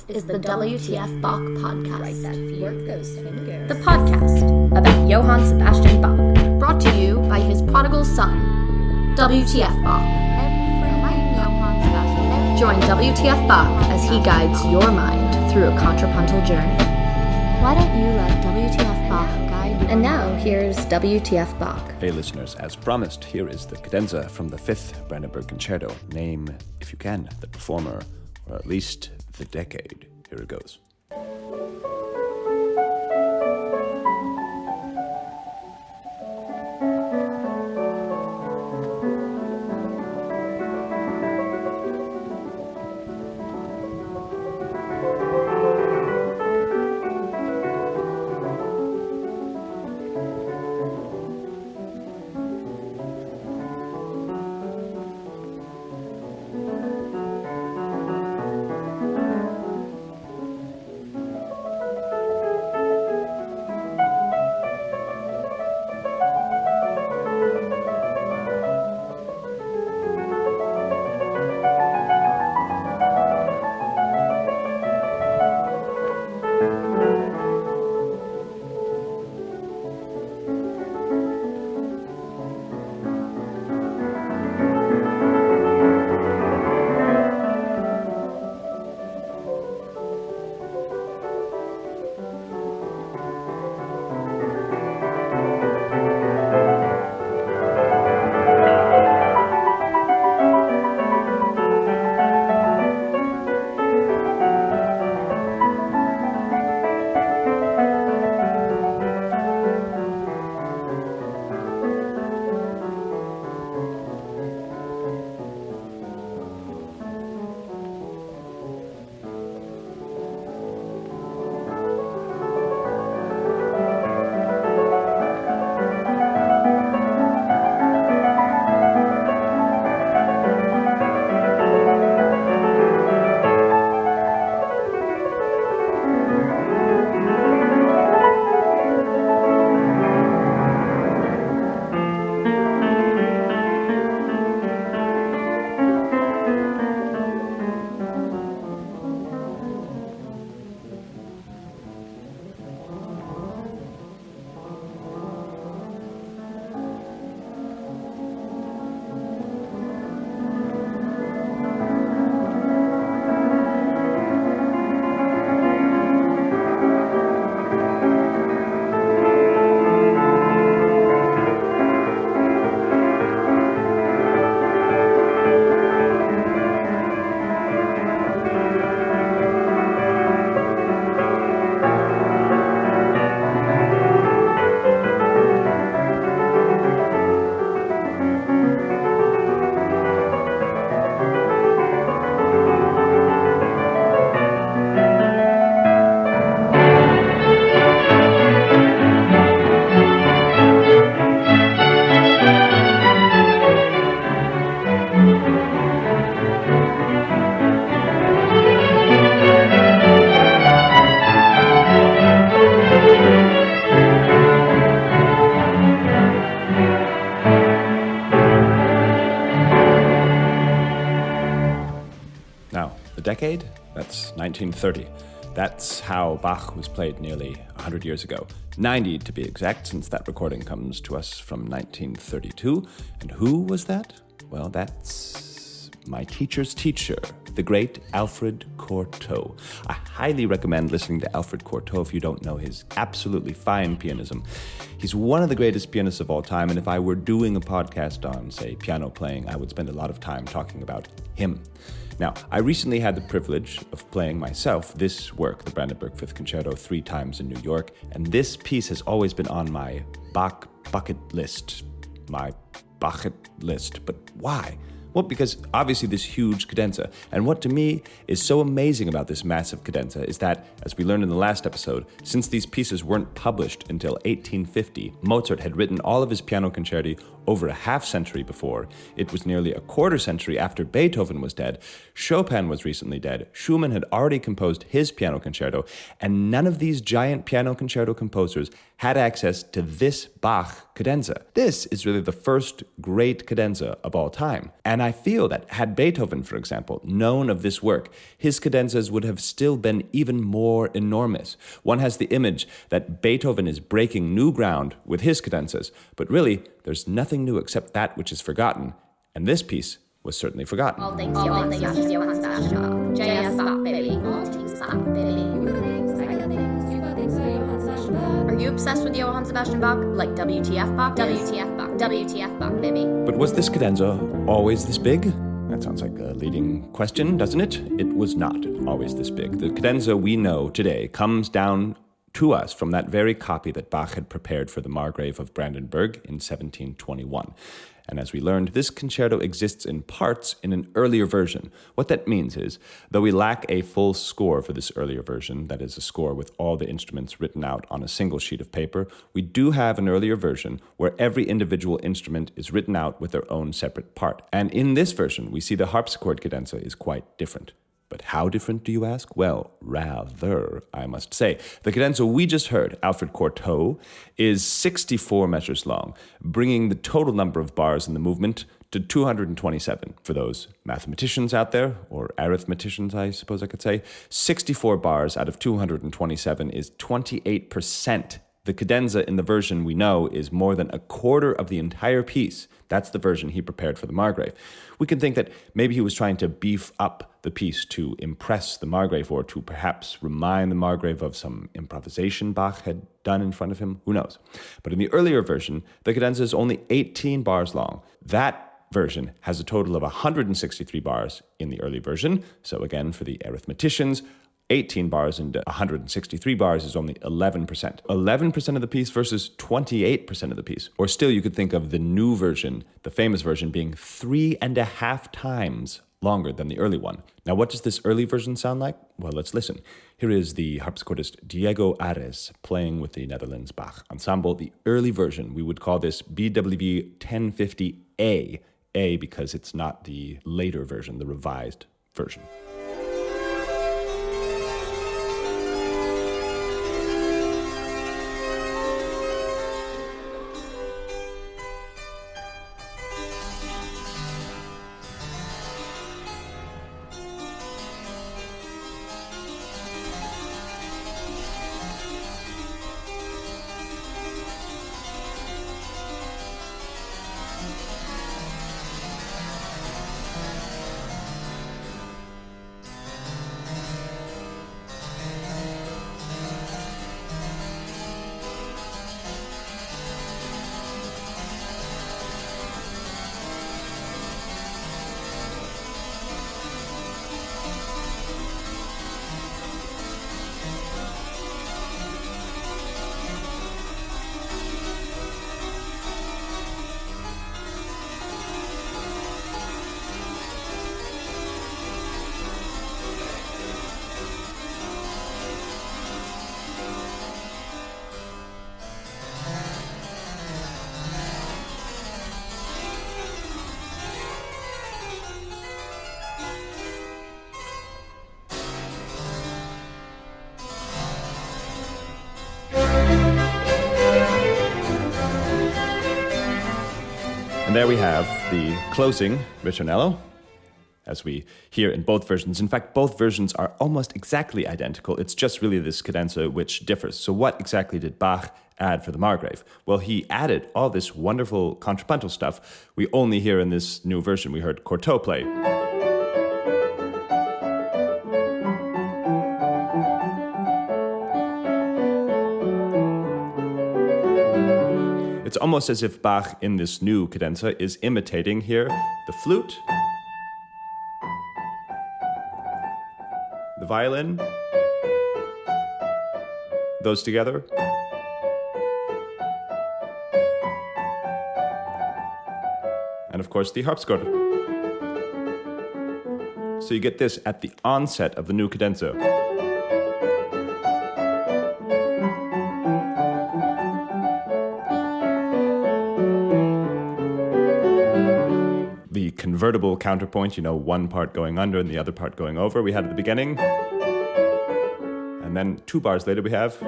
This is the WTF Bach podcast. Right, that work those fingers. The podcast about Johann Sebastian Bach, brought to you by his prodigal son, WTF Bach. Join WTF Bach as he guides your mind through a contrapuntal journey. Why don't you let WTF Bach guide you? And now, here's WTF Bach. Hey listeners, as promised, here is the cadenza from the Fifth Brandenburg Concerto. Name, if you can, the performer, or at least the decade. Here it goes. Decade? That's 1930. That's how Bach was played nearly 100 years ago. 90 to be exact, since that recording comes to us from 1932. And who was that? Well, that's my teacher's teacher, the great Alfred Cortot. I highly recommend listening to Alfred Cortot if you don't know his absolutely fine pianism. He's one of the greatest pianists of all time, and if I were doing a podcast on, say, piano playing, I would spend a lot of time talking about him. Now, I recently had the privilege of playing myself this work, the Brandenburg Fifth Concerto, 3 times in New York, and this piece has always been on my Bach bucket list. But why? Well, because obviously this huge cadenza, and what to me is so amazing about this massive cadenza is that, as we learned in the last episode, since these pieces weren't published until 1850, Mozart had written all of his piano concerti over a half century before. It was nearly a quarter century after Beethoven was dead. Chopin was recently dead. Schumann had already composed his piano concerto, and none of these giant piano concerto composers had access to this Bach cadenza. This is really the first great cadenza of all time. And I feel that had Beethoven, for example, known of this work, his cadenzas would have still been even more enormous. One has the image that Beethoven is breaking new ground with his cadenzas, but really, there's nothing new except that which is forgotten. And this piece was certainly forgotten. All things Johann Sebastian. J.S. Bach, baby. All things Bach, baby. Are you obsessed with Johann Sebastian Bach? Like WTF Bach? WTF Bach. WTF Bach, baby. But was this cadenza always this big? That sounds like a leading question, doesn't it? It was not always this big. The cadenza we know today comes down to us from that very copy that Bach had prepared for the Margrave of Brandenburg in 1721. And as we learned, this concerto exists in parts in an earlier version. What that means is, though we lack a full score for this earlier version, that is a score with all the instruments written out on a single sheet of paper, we do have an earlier version where every individual instrument is written out with their own separate part. And in this version, we see the harpsichord cadenza is quite different. But how different, do you ask? Well, rather, I must say. The cadenza we just heard, Alfred Cortot, is 64 measures long, bringing the total number of bars in the movement to 227. For those mathematicians out there, or arithmeticians, I suppose I could say, 64 bars out of 227 is 28%. The cadenza in the version we know is more than a quarter of the entire piece. That's the version he prepared for the Margrave. We can think that maybe he was trying to beef up the piece to impress the Margrave, or to perhaps remind the Margrave of some improvisation Bach had done in front of him. Who knows? But in the earlier version, the cadenza is only 18 bars long. That version has a total of 163 bars in the early version. So again, for the arithmeticians, 18 bars and 163 bars is only 11%. 11% of the piece versus 28% of the piece. Or still, you could think of the new version, the famous version, being 3.5 times longer than the early one. Now, what does this early version sound like? Well, let's listen. Here is the harpsichordist Diego Ares playing with the Netherlands Bach Ensemble. The early version, we would call this BWV 1050A. A because it's not the later version, the revised version. And there we have the closing ritornello, as we hear in both versions. In fact, both versions are almost exactly identical. It's just really this cadenza which differs. So what exactly did Bach add for the Margrave? Well, he added all this wonderful contrapuntal stuff we only hear in this new version. We heard Cortot play. It's almost as if Bach in this new cadenza is imitating here the flute, the violin, those together, and of course the harpsichord. So you get this at the onset of the new cadenza. invertible counterpoint, one part going under and the other part going over, we had at the beginning. And then 2 bars later we have...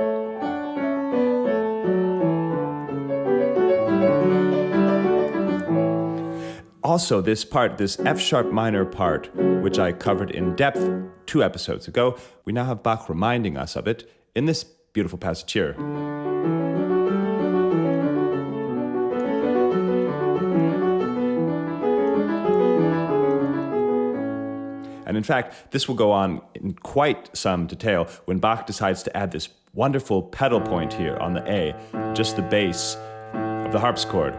Also, this part, this F-sharp minor part, which I covered in depth 2 episodes ago, we now have Bach reminding us of it in this beautiful passage here. And in fact, this will go on in quite some detail when Bach decides to add this wonderful pedal point here on the A, just the bass of the harpsichord.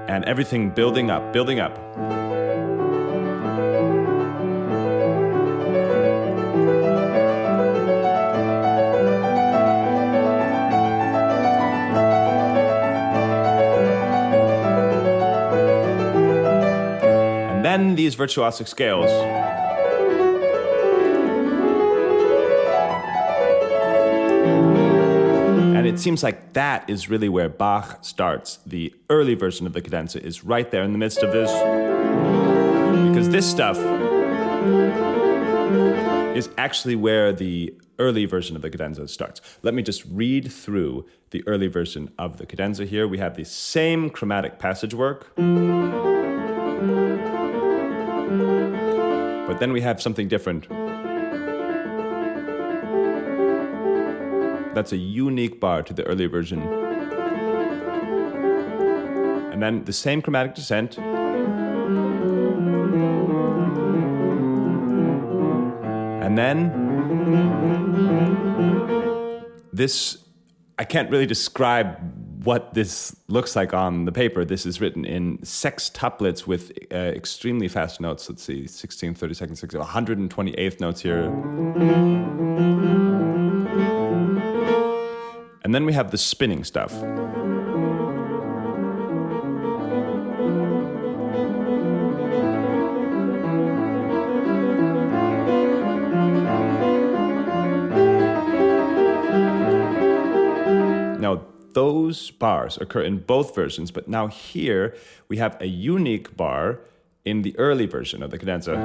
And everything building up, building up. And then these virtuosic scales. And it seems like that is really where Bach starts. The early version of the cadenza is right there in the midst of this. Because this stuff is actually where the early version of the cadenza starts. Let me just read through the early version of the cadenza here. We have the same chromatic passage work. But then we have something different. That's a unique bar to the earlier version. And then the same chromatic descent. And then this, I can't really describe what this looks like on the paper. This is written in sextuplets with extremely fast notes. Let's see, 16, 32nd, 16, 128th notes here. And then we have the spinning stuff. Now, those bars occur in both versions, but now here we have a unique bar in the early version of the cadenza.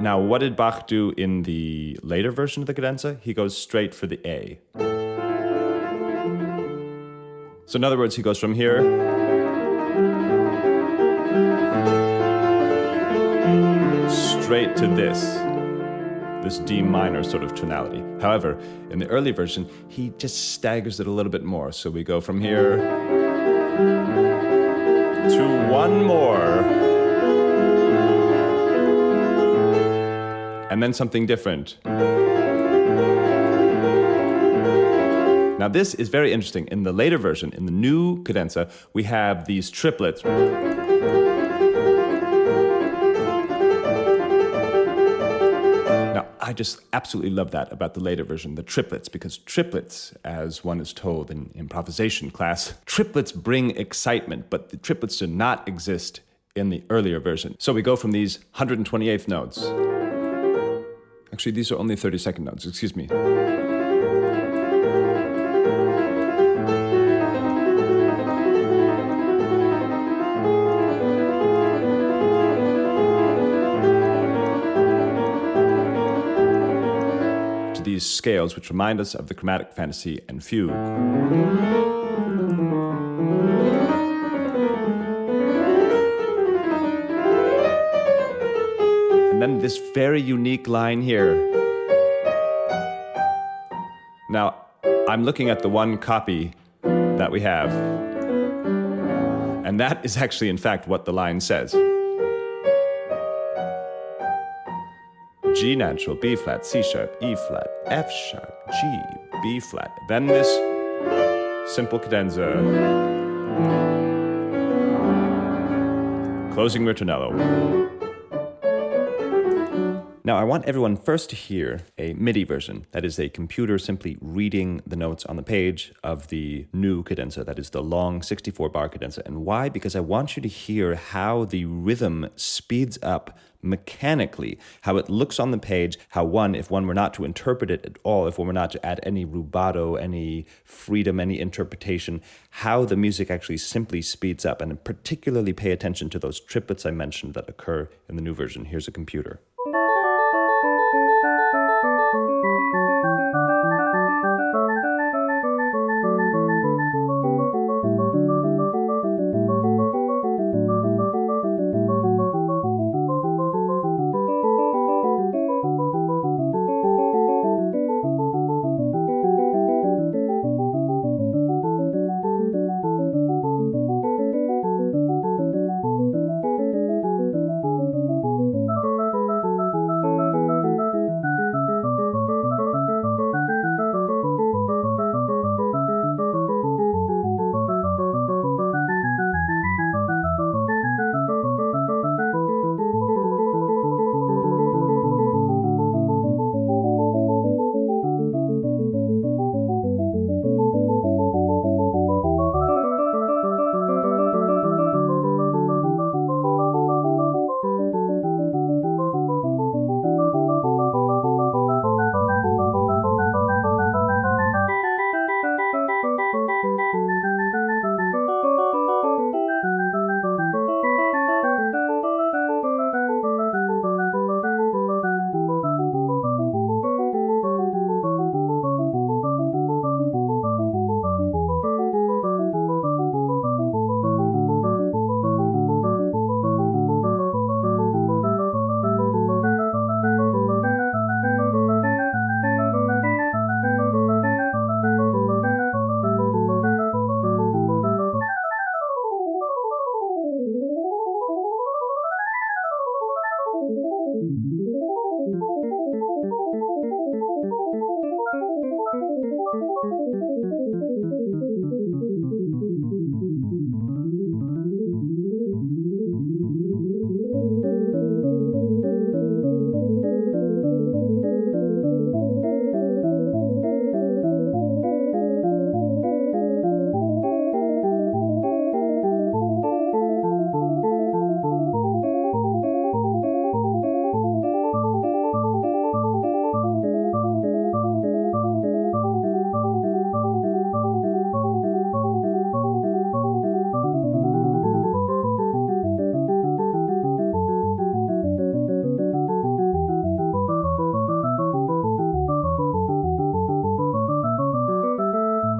Now, what did Bach do in the later version of the cadenza? He goes straight for the A. So in other words, he goes from here straight to this D minor sort of tonality. However, in the early version, he just staggers it a little bit more. So we go from here to one more. And then something different. Now this is very interesting. In the later version, in the new cadenza, we have these triplets. Now, I just absolutely love that about the later version, the triplets, because triplets, as one is told in improvisation class, triplets bring excitement, but the triplets do not exist in the earlier version. So we go from these 128th notes. Actually, these are only 32nd notes, excuse me. To these scales, which remind us of the chromatic fantasy and fugue. And then this very unique line here. Now, I'm looking at the one copy that we have. And that is actually, in fact, what the line says. G natural, B flat, C sharp, E flat, F sharp, G, B flat. Then this simple cadenza. Closing ritornello. Now, I want everyone first to hear a MIDI version. That is a computer simply reading the notes on the page of the new cadenza. That is the long 64-bar cadenza. And why? Because I want you to hear how the rhythm speeds up mechanically, how it looks on the page, how if one were not to interpret it at all, if one were not to add any rubato, any freedom, any interpretation, how the music actually simply speeds up. And particularly pay attention to those triplets I mentioned that occur in the new version. Here's a computer.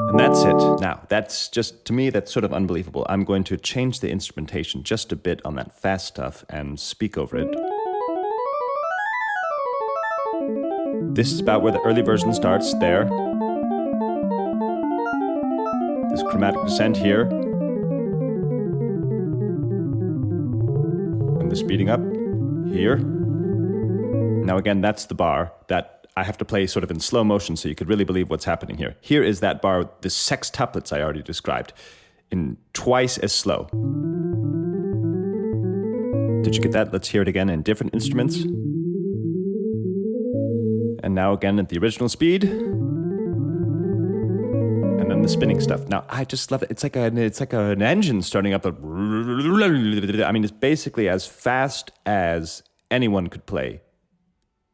And that's it. Now, that's just, to me, that's sort of unbelievable. I'm going to change the instrumentation just a bit on that fast stuff and speak over it. This is about where the early version starts, there. This chromatic descent here. And the speeding up here. Now again, that's the bar that I have to play sort of in slow motion so you could really believe what's happening here. Here is that bar, the sextuplets I already described, in twice as slow. Did you get that? Let's hear it again in different instruments. And now again at the original speed. And then the spinning stuff. Now, I just love it. It's like an engine starting up. I mean, it's basically as fast as anyone could play.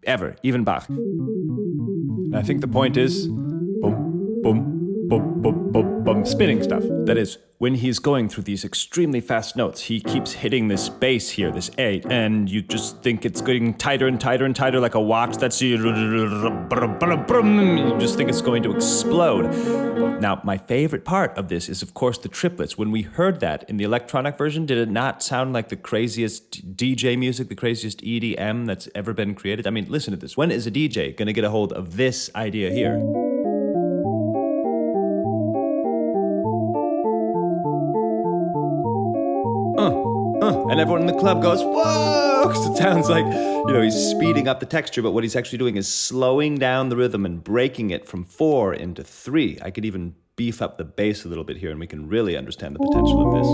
Ever, even Bach. And I think the point is, boom, boom, boom, boom, boom, boom, spinning stuff. That is, when he's going through these extremely fast notes, he keeps hitting this bass here, this A, and you just think it's getting tighter and tighter and tighter, like a watch that's you just think it's going to explode. Now, my favorite part of this is, of course, the triplets. When we heard that in the electronic version, did it not sound like the craziest DJ music, the craziest EDM that's ever been created? I mean, listen to this. When is a DJ going to get a hold of this idea here? And everyone in the club goes, whoa! Because it sounds like, he's speeding up the texture, but what he's actually doing is slowing down the rhythm and breaking it from 4 into 3. I could even beef up the bass a little bit here, and we can really understand the potential of this.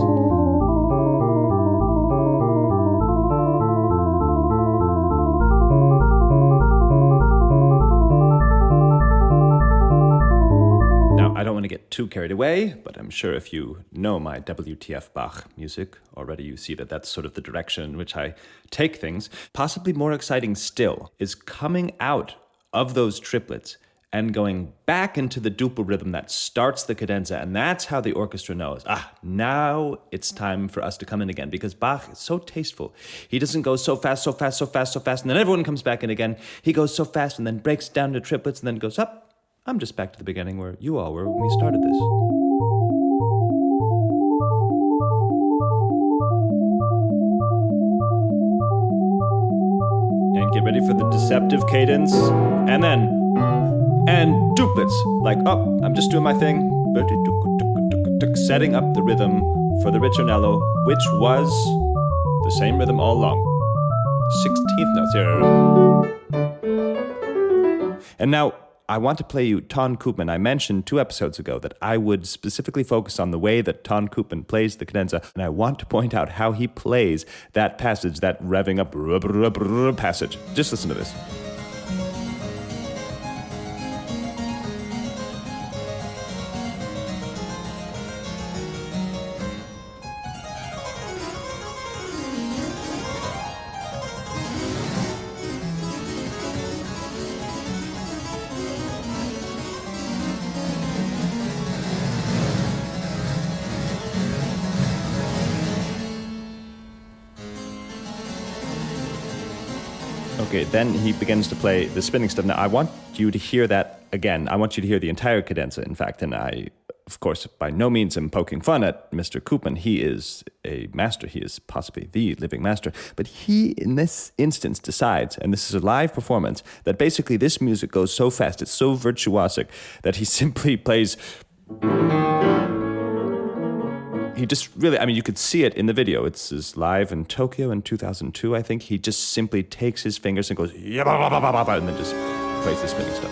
too carried away, but I'm sure if you know my WTF Bach music already, you see that that's sort of the direction in which I take things. Possibly more exciting still is coming out of those triplets and going back into the duple rhythm that starts the cadenza. And that's how the orchestra knows, now it's time for us to come in again. Because Bach is so tasteful. He doesn't go so fast, so fast, so fast, so fast, and then everyone comes back in again. He goes so fast and then breaks down to triplets and then goes up. I'm just back to the beginning where you all were when we started this. And get ready for the deceptive cadence. And duplets, like, I'm just doing my thing, setting up the rhythm for the ritornello, which was the same rhythm all along. 16th notes here. And now, I want to play you Ton Koopman. I mentioned 2 episodes ago that I would specifically focus on the way that Ton Koopman plays the cadenza, and I want to point out how he plays that passage, that revving up passage. Just listen to this. Okay, then he begins to play the spinning stuff. Now, I want you to hear that again. I want you to hear the entire cadenza, in fact. And I, of course, by no means am poking fun at Mr. Koopman. He is a master. He is possibly the living master. But he, in this instance, decides, and this is a live performance, that basically this music goes so fast, it's so virtuosic, that he simply plays... He just really, you could see it in the video. It's live in Tokyo in 2002, I think. He just simply takes his fingers and goes, and then just plays the spinning stuff.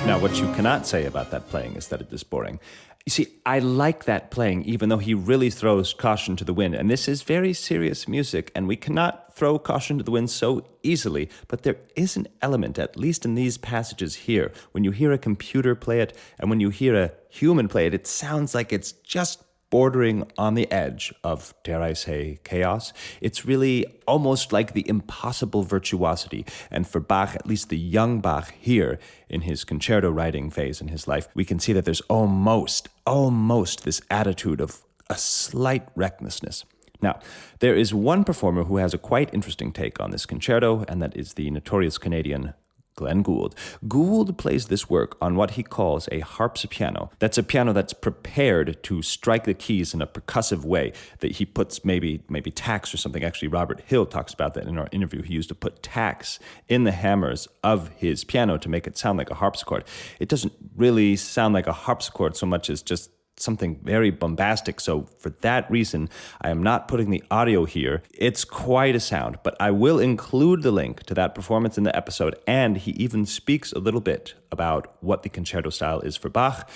Now, what you cannot say about that playing is that it is boring. You see, I like that playing, even though he really throws caution to the wind. And this is very serious music, and we cannot throw caution to the wind so easily. But there is an element, at least in these passages here, when you hear a computer play it and when you hear a human play it, it sounds like it's just bordering on the edge of, dare I say, chaos. It's really almost like the impossible virtuosity. And for Bach, at least the young Bach here, in his concerto writing phase in his life, we can see that there's almost this attitude of a slight recklessness. Now, there is one performer who has a quite interesting take on this concerto, and that is the notorious Canadian Glenn Gould. Gould plays this work on what he calls a harpsipiano. That's a piano that's prepared to strike the keys in a percussive way, that he puts maybe tacks or something. Actually, Robert Hill talks about that in our interview. He used to put tacks in the hammers of his piano to make it sound like a harpsichord. It doesn't really sound like a harpsichord so much as just something very bombastic. So for that reason, I am not putting the audio here. It's quite a sound, but I will include the link to that performance in the episode, and he even speaks a little bit about what the concerto style is for Bach.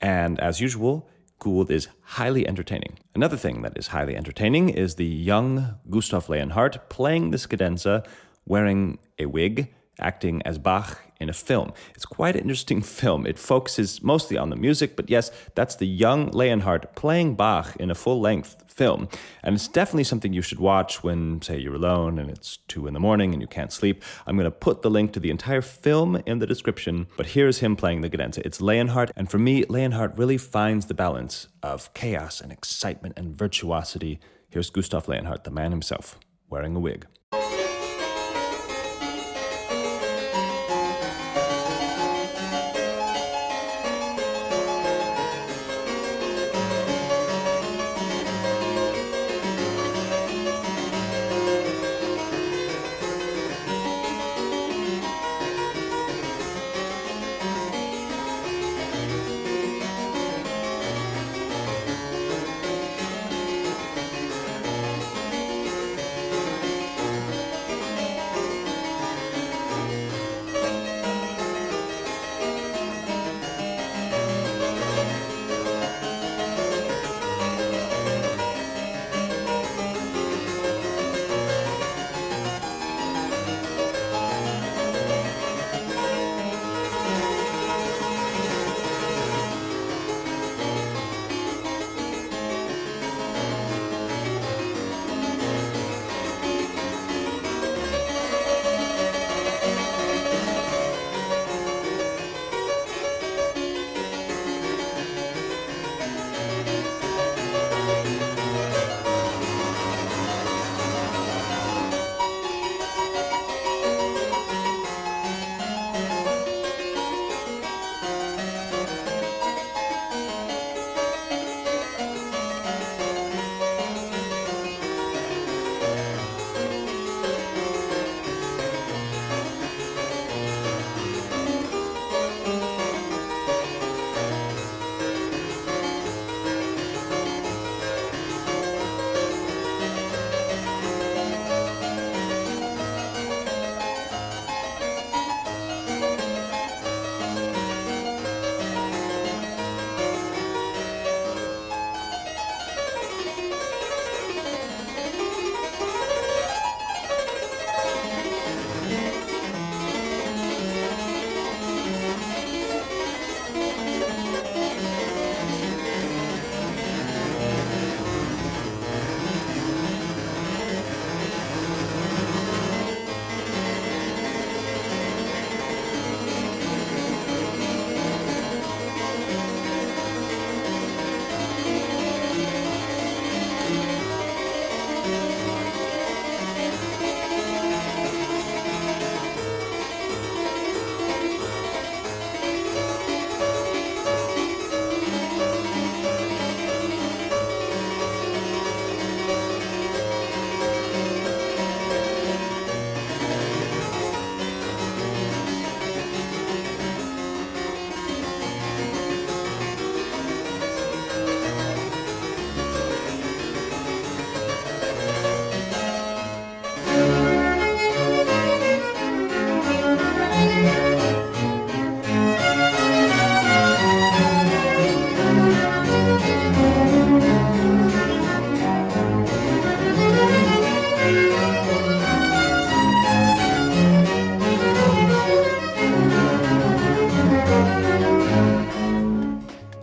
And as usual, Gould is highly entertaining. Another thing that is highly entertaining is the young Gustav Leonhardt playing this cadenza wearing a wig, acting as Bach in a film. It's quite an interesting film. It focuses mostly on the music, but yes, that's the young Leonhardt playing Bach in a full-length film. And it's definitely something you should watch when, say, you're alone and it's 2 a.m. and you can't sleep. I'm going to put the link to the entire film in the description, but here's him playing the cadenza. It's Leonhardt, and for me, Leonhardt really finds the balance of chaos and excitement and virtuosity. Here's Gustav Leonhardt, the man himself, wearing a wig.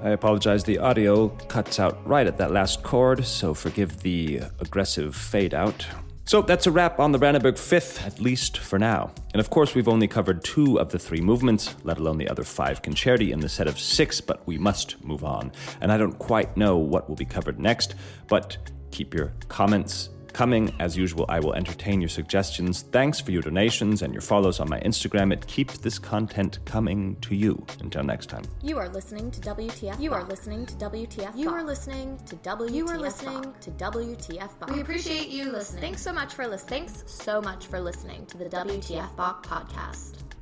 I apologize, the audio cuts out right at that last chord, so forgive the aggressive fade out. So that's a wrap on the Brandenburg Fifth, at least for now. And of course, we've only covered 2 of the 3 movements, let alone the other 5 concerti in the set of 6, but we must move on. And I don't quite know what will be covered next, but keep your comments coming. As usual, I will entertain your suggestions. Thanks for your donations and your follows on my Instagram. It keeps this content coming to you. Until next time. You are listening to WTF. You are listening to WTF. You are listening to WTF. You are listening to WTF Bach. We appreciate you listening. Thanks so much for listening. Thanks so much for listening to the WTF Bach podcast.